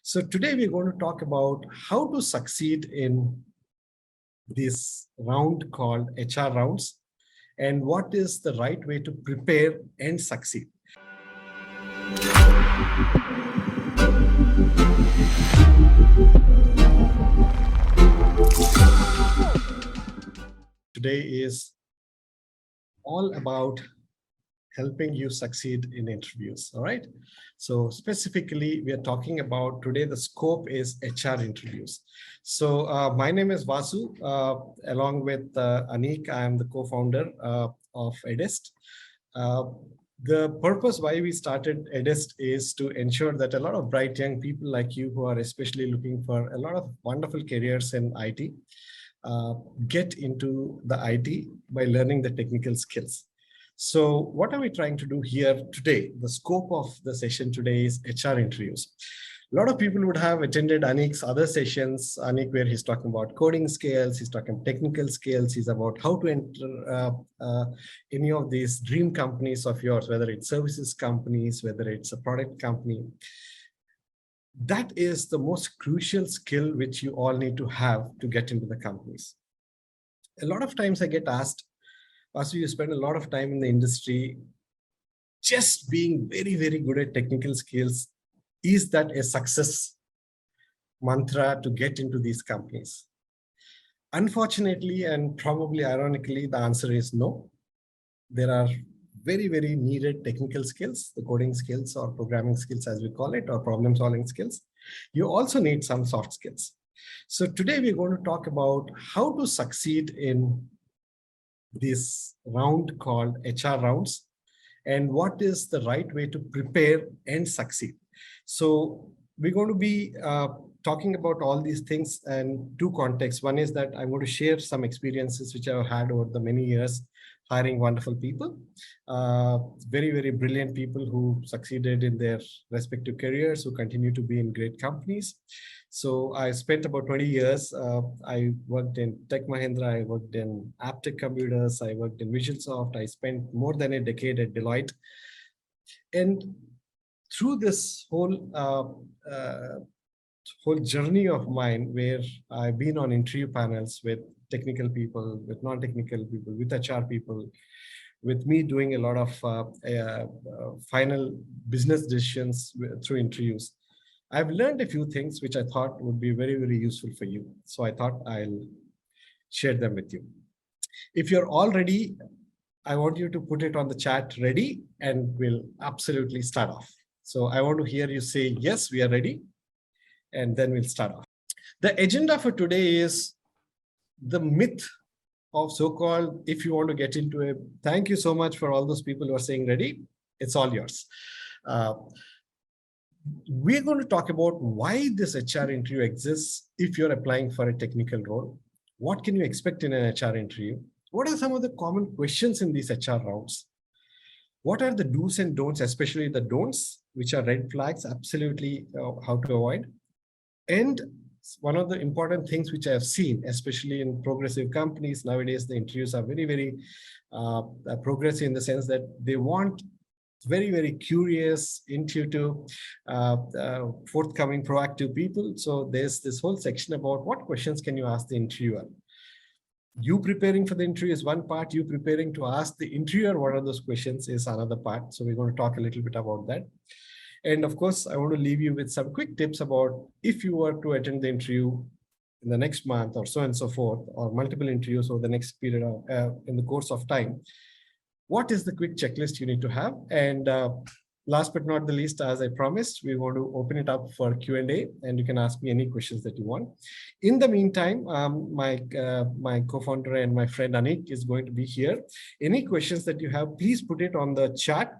So today we're going to talk about how to succeed in this round called HR rounds and what is the right way to prepare and succeed. Today is all about helping you succeed in interviews. All right. So specifically, we are talking about today, the scope is HR interviews. So my name is Vasu. Along with Anik, I am the co-founder of Edist. Uh, the purpose why we started Edist is to ensure that a lot of bright young people like you who are especially looking for a lot of wonderful careers in IT get into the IT by learning the technical skills. So what are we trying to do here today? The scope of the session today is HR interviews. A lot of people would have attended Anik's other sessions, Anik, where he's talking about coding skills, he's talking technical skills, he's about how to enter any of these dream companies of yours, whether it's services companies, whether it's a product company. That is the most crucial skill which you all need to have to get into the companies. A lot of times I get asked, Vasu, you spend a lot of time in the industry, just being very, very good at technical skills. Is that a success mantra to get into these companies? Unfortunately, and probably ironically, the answer is no. There are very, very needed technical skills, the coding skills or programming skills, as we call it, or problem solving skills. You also need some soft skills. So today we're going to talk about how to succeed in this round called HR rounds and what is the right way to prepare and succeed. So we're going to be talking about all these things in two contexts. One is that I'm going to share some experiences which I've had over the many years hiring wonderful people, very, very brilliant people who succeeded in their respective careers, who continue to be in great companies. So I spent about 20 years. I worked in Tech Mahindra, I worked in Aptech Computers, I worked in VisualSoft. I spent more than a decade at Deloitte. And through this whole journey of mine, where I've been on interview panels with technical people, with non-technical people, with HR people, with me doing a lot of final business decisions through interviews, I've learned a few things which I thought would be very, very useful for you. So I thought I'll share them with you. If you're all ready, I want you to put it on the chat ready, and we'll absolutely start off. So I want to hear you say, yes, we are ready. And then we'll start off. The agenda for today is the myth of so-called, if you want to get into it. Thank you so much for all those people who are saying ready. It's all yours. We're going to talk about why this HR interview exists if you're applying for a technical role. What can you expect in an HR interview? What are some of the common questions in these HR rounds? What are the do's and don'ts, especially the don'ts, which are red flags, absolutely how to avoid? And one of the important things which I have seen, especially in progressive companies nowadays, the interviews are very, very progressive in the sense that they want very, very curious, intuitive, forthcoming, proactive people. So there's this whole section about what questions can you ask the interviewer. You preparing for the interview is one part. You preparing to ask the interviewer what are those questions is another part. So we're going to talk a little bit about that. And of course, I want to leave you with some quick tips about if you were to attend the interview in the next month or so and so forth, or multiple interviews over the next period of, in the course of time. What is the quick checklist you need to have? And last but not the least, as I promised, we want to open it up for Q&A, and you can ask me any questions that you want. In the meantime, my co-founder and my friend Anik is going to be here. Any questions that you have, please put it on the chat.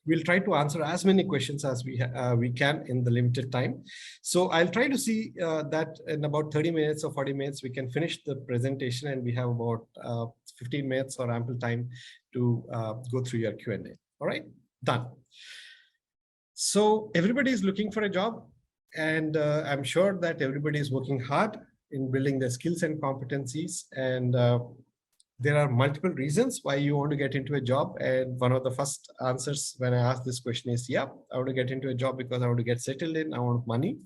We'll try to answer as many questions as we can in the limited time. So I'll try to see that in about 30 minutes or 40 minutes, we can finish the presentation, and we have about 15 minutes or ample time to go through your Q&A. All right, done. So everybody is looking for a job, and I'm sure that everybody is working hard in building their skills and competencies. And there are multiple reasons why you want to get into a job. And one of the first answers when I ask this question is, yeah, I want to get into a job because I want to get settled in, I want money.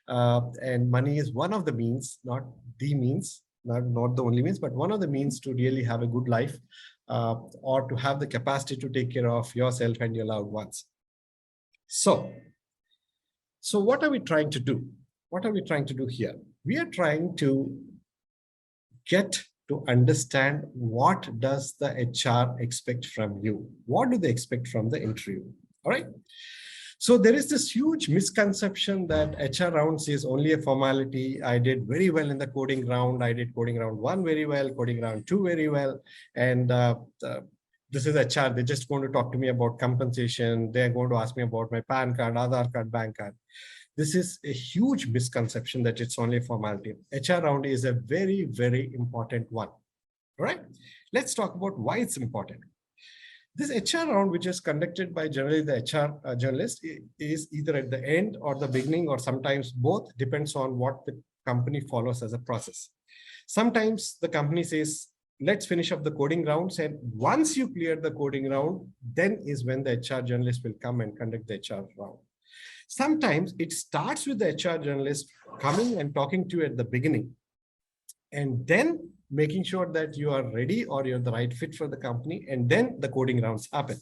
And money is one of the means, not the means, not the only means, but one of the means to really have a good life, or to have the capacity to take care of yourself and your loved ones. So what are we trying to do? What are we trying to do here? We are trying to get to understand what does the HR expect from you? What do they expect from the interview? All right. So there is this huge misconception that HR rounds is only a formality. I did very well in the coding round. I did coding round 1 very well, coding round 2 very well. And this is HR. They're just going to talk to me about compensation. They're going to ask me about my PAN card, Aadhaar card, bank card. This is a huge misconception that it's only a formality. HR round is a very, very important one. All right. Let's talk about why it's important. This HR round, which is conducted by generally the HR journalist, is either at the end or the beginning, or sometimes both, depends on what the company follows as a process. Sometimes the company says, let's finish up the coding rounds. And once you clear the coding round, then is when the HR journalist will come and conduct the HR round. Sometimes it starts with the HR journalist coming and talking to you at the beginning, and then making sure that you are ready or you're the right fit for the company, and then the coding rounds happen.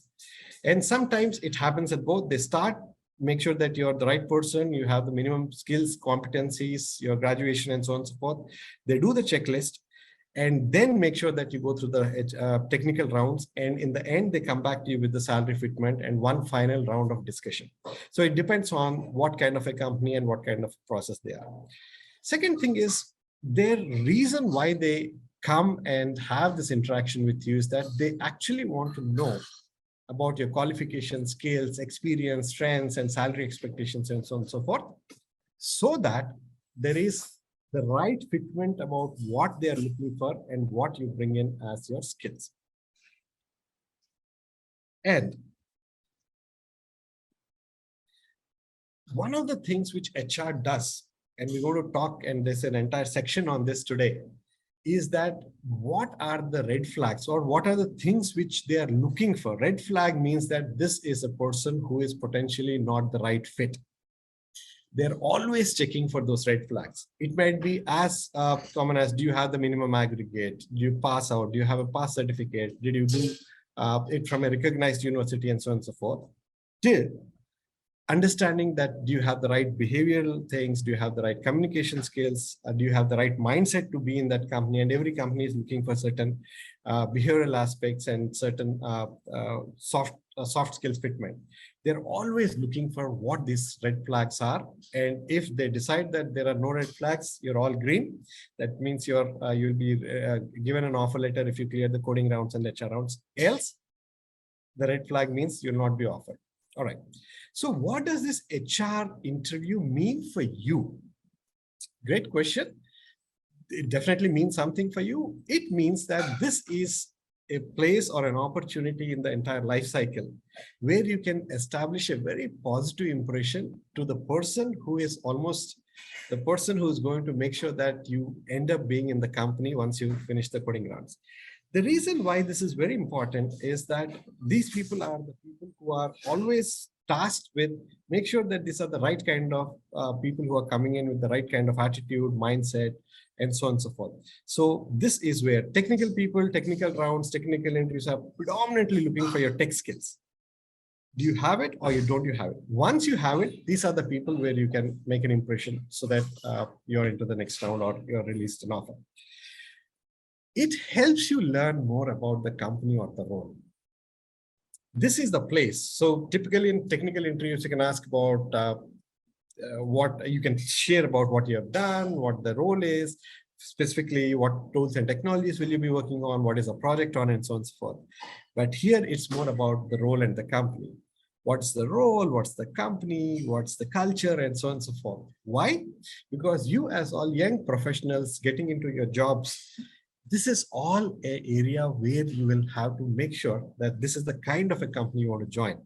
And sometimes it happens at both. They start, make sure that you're the right person, you have the minimum skills, competencies, your graduation, and so on and so forth. They do the checklist, and then make sure that you go through the technical rounds. And in the end, they come back to you with the salary fitment and one final round of discussion. So it depends on what kind of a company and what kind of process they are. Second thing is, their reason why they come and have this interaction with you is that they actually want to know about your qualifications, skills, experience, strengths, and salary expectations, and so on and so forth, so that there is the right fitment about what they are looking for and what you bring in as your skills. And one of the things which HR does, and we're going to talk, and there's an entire section on this today, is that what are the red flags, or what are the things which they are looking for? Red flag means that this is a person who is potentially not the right fit. They're always checking for those red flags. It might be as common as, do you have the minimum aggregate? Do you pass out? Do you have a pass certificate? Did you do it from a recognized university, and so on and so forth? Till understanding that, do you have the right behavioral things? Do you have the right communication skills? Do you have the right mindset to be in that company? And every company is looking for certain behavioral aspects and certain soft skills fitment. They're always looking for what these red flags are. And if they decide that there are no red flags, you're all green. That means you'll be given an offer letter if you clear the coding rounds and HR rounds. Else, the red flag means you'll not be offered. All right. So what does this HR interview mean for you? Great question. It definitely means something for you. It means that this is a place or an opportunity in the entire life cycle where you can establish a very positive impression to the person who is almost the person who is going to make sure that you end up being in the company once you finish the coding rounds. The reason why this is very important is that these people are the people who are always tasked with make sure that these are the right kind of people who are coming in with the right kind of attitude, mindset, and so on and so forth. So this is where technical people, technical rounds, technical interviews are predominantly looking for your tech skills. Do you have it or don't you have it? Once you have it, these are the people where you can make an impression so that you're into the next round or you're released an offer. It helps you learn more about the company or the role. This is the place. So typically in technical interviews, you can ask about what you can share about what you have done, what the role is, specifically what tools and technologies will you be working on, what is the project on, and so on and so forth. But here it's more about the role and the company. What's the role, what's the company, what's the culture, and so on and so forth. Why? Because you as all young professionals getting into your jobs, this is all an area where you will have to make sure that this is the kind of a company you want to join.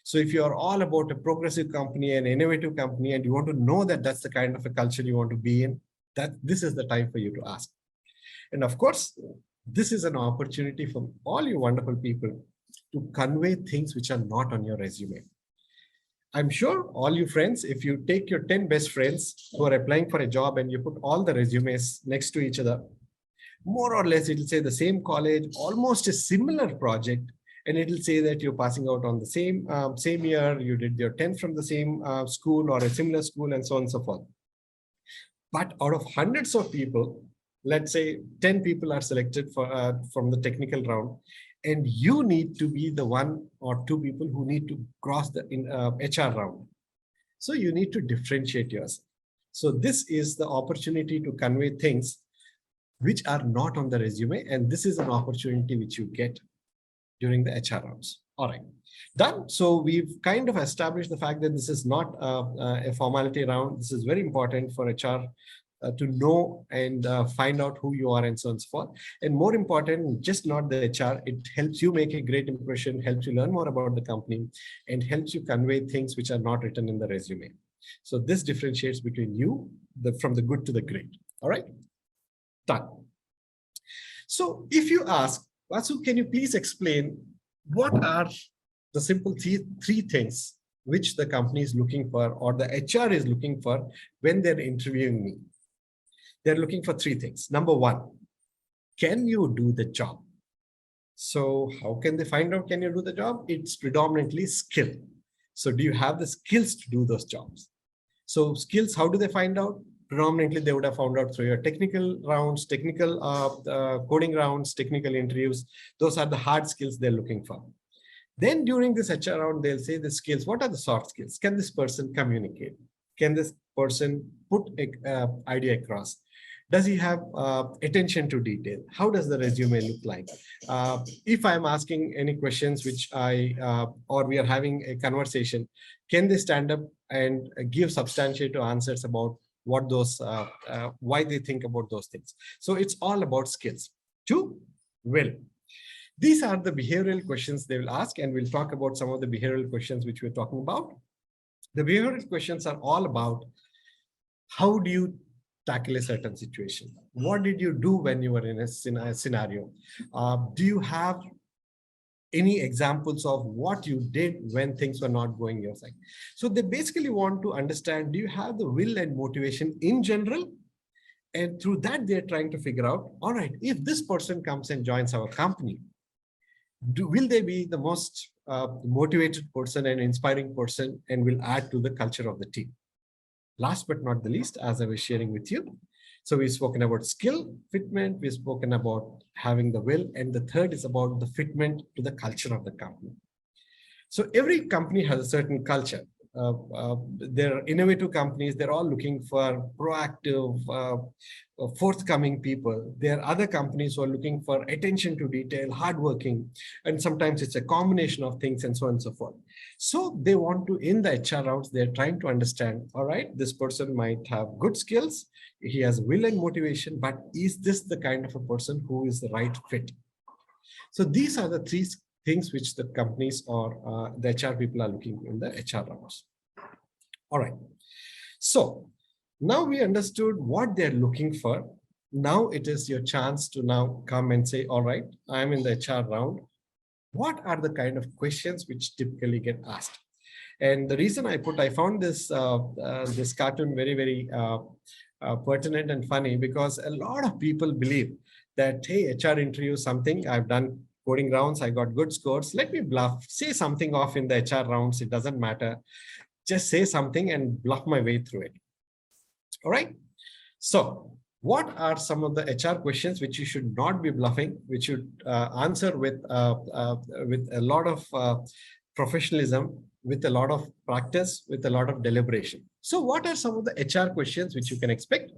So if you're all about a progressive company, an innovative company, and you want to know that that's the kind of a culture you want to be in, that this is the time for you to ask. And of course, This is an opportunity for all you wonderful people to convey things which are not on your resume. I'm sure all you friends, if you take your 10 best friends who are applying for a job and you put all the resumes next to each other, more or less it'll say the same college, almost a similar project, and it'll say that you're passing out on the same year, you did your 10th from the same school or a similar school, and so on and so forth. But out of hundreds of people, let's say 10 people are selected from the technical round, and you need to be the one or two people who need to cross the HR round. So you need to differentiate yourself. So this is the opportunity to convey things which are not on the resume, and this is an opportunity which you get during the HR rounds. All right, done. So we've kind of established the fact that this is not a formality round. This is very important for HR to know and find out who you are and so on and so forth. And more important, just not the HR, it helps you make a great impression, helps you learn more about the company, and helps you convey things which are not written in the resume. So this differentiates between you from the good to the great. All right, done. So if you ask, Vasu, can you please explain what are the simple three things which the company is looking for or the HR is looking for when they're interviewing me? They're looking for three things. Number one, can you do the job? So how can they find out can you do the job? It's predominantly skill. So do you have the skills to do those jobs? So skills, how do they find out? Predominantly, they would have found out through your technical rounds, technical coding rounds, technical interviews. Those are the hard skills they're looking for. Then during this HR round, they'll say the skills. What are the soft skills? Can this person communicate? Can this person put an idea across? Does he have attention to detail? How does the resume look like? If I'm asking any questions which or we are having a conversation, can they stand up and give substantiated answers about what those, why they think about those things? So it's all about skills. Two, will. These are the behavioral questions they will ask, and we'll talk about some of the behavioral questions which we're talking about. The behavioral questions are all about how do you tackle a certain situation? What did you do when you were in a scenario? Do you have any examples of what you did when things were not going your side? So they basically want to understand, do you have the will and motivation in general? And through that, they're trying to figure out, all right, if this person comes and joins our company, will they be the most motivated person and inspiring person and will add to the culture of the team? Last but not the least, as I was sharing with you, so we've spoken about skill fitment, we've spoken about having the will, and the third is about the fitment to the culture of the company. So every company has a certain culture. They're innovative companies. They're all looking for proactive, forthcoming people. There are other companies who are looking for attention to detail, hardworking, and sometimes it's a combination of things and so on and so forth. So they want to, in the HR rounds, they're trying to understand, all right, this person might have good skills, he has will and motivation, but is this the kind of a person who is the right fit? So these are the three things which the companies or the HR people are looking in the HR rounds. All right. So now we understood what they're looking for. Now it is your chance to now come and say, all right, I'm in the HR round. What are the kind of questions which typically get asked? And the reason I found this this cartoon very, very pertinent and funny, because a lot of people believe that, hey, HR interview is something I've done coding rounds, I got good scores. Let me bluff, say something off in the HR rounds. It doesn't matter. Just say something and bluff my way through it. All right. So what are some of the HR questions which you should not be bluffing, which you answer with a lot of professionalism, with a lot of practice, with a lot of deliberation? So what are some of the HR questions which you can expect?